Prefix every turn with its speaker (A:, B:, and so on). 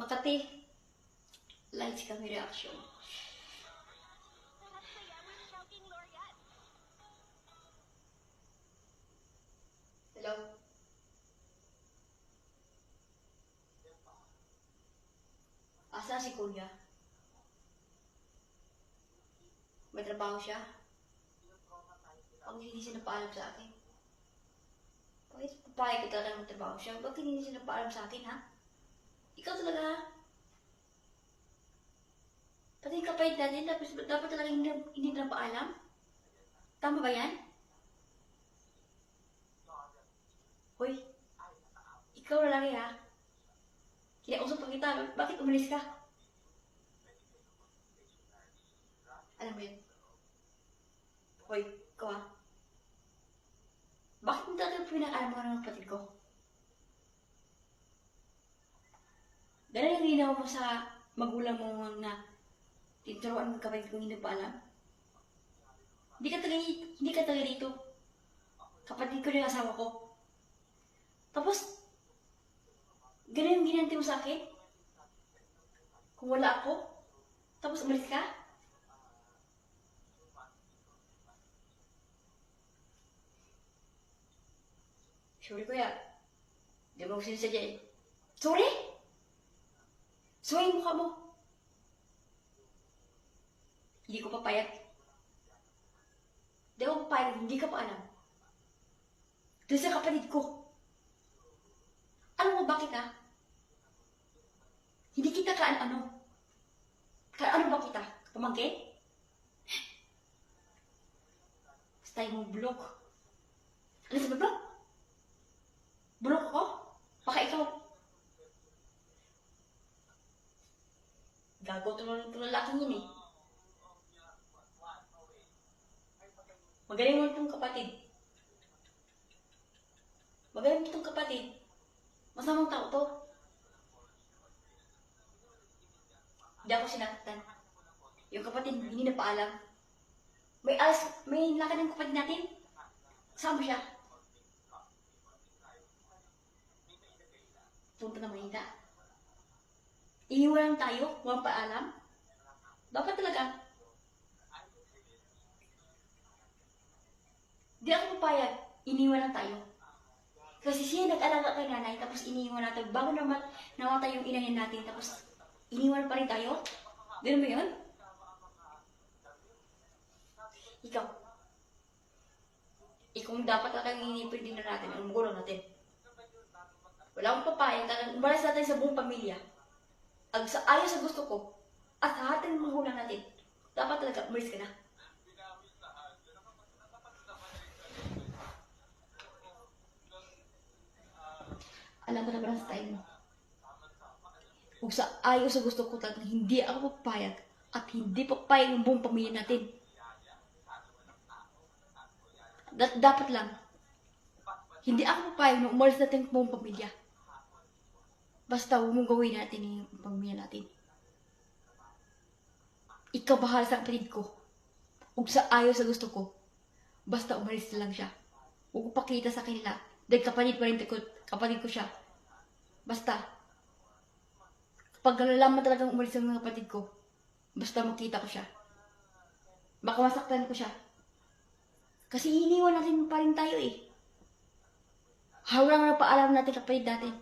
A: Makati, lights kami reaction. Hello? Asa si Kuya? May trabaho siya? Bakit hindi siya napaalam sa akin? Bakit papayag ka talaga ng trabaho siya? Bakit hindi siya napaalam sa akin, ha? Ikaw talaga, ha? Pati yung kapait natin, dapat talaga hindi na paalam? Tama ba yan? Hoy, ikaw lalaki, ha? Kinausap pa kita, bakit umalis ka? Alam mo yun? Hoy, ikaw, ha? Bakit mo talaga pinag-alam mo ng kapatid ko? Ganun yung ginawa mo sa magulang mo na tinuruan mo kapatid kong hindi pa alam? Hindi ka talaga dito. Kapatid ko yung asawa ko. Tapos, ganun yung ginanti mo sa akin? Kung wala ako? Tapos umalis ka? Sorry kuya. Hindi mo ko sinasadya eh. Sorry? Sorry yung mukha mo. Hindi ko papayag. Hindi ako papayag, hindi ka pa alam. Dahil sa kapatid ko. Alam mo bakit ha? Hindi kita kaan-ano. Kaan-ano ba kita? Pamangkin? Style mo bulok. Ano sa baba? Bulok ako? Baka ikaw. Gago ito ng lalaking yun eh. Magaling mo itong kapatid. Magaling mo itong kapatid. Masamang tao to. Hindi ako sinaktan. Yung kapatid, hindi na paalam. May lakad ng kapatid natin. Saan mo siya? Punta na Manila. Iniwan lang tayo, walang paalam. Dapat talaga. Di ako papayag, iniwan lang tayo. Kasi siya nag-alaga kay nanay, tapos iniwan natin. Bago naman namatay yung inahin natin, tapos iniwan pa rin tayo. Ganun ba yun? Ikaw. Ikaw dapat talagang inipin din na natin, ang magulang natin. Wala akong papayag, talagang umalis natin sa buong pamilya. Ayaw sa gusto ko, at sa ating magulang natin, dapat talaga umalis ka na. Alam ko na ba ang style mo? Kung sa ayaw sa gusto ko talagang hindi ako papayag at hindi papayag yung buong pamilya natin. Dapat lang, hindi ako papayag na umalis natin yung buong pamilya. Basta huwag mong gawin natin yung pamilya natin. Ikaw bahala sa kapatid ko. Kung sa ayaw sa gusto ko, basta umalis na lang siya. Huwag ko pakita sa kanila. Dahil kapatid ko siya. Basta, kapag nalalaman talagang umalis ang mga kapatid ko, basta makita ko siya. Baka masaktan ko siya. Kasi iniwan natin pa rin tayo eh. Hawlang na paalam natin kapatid natin.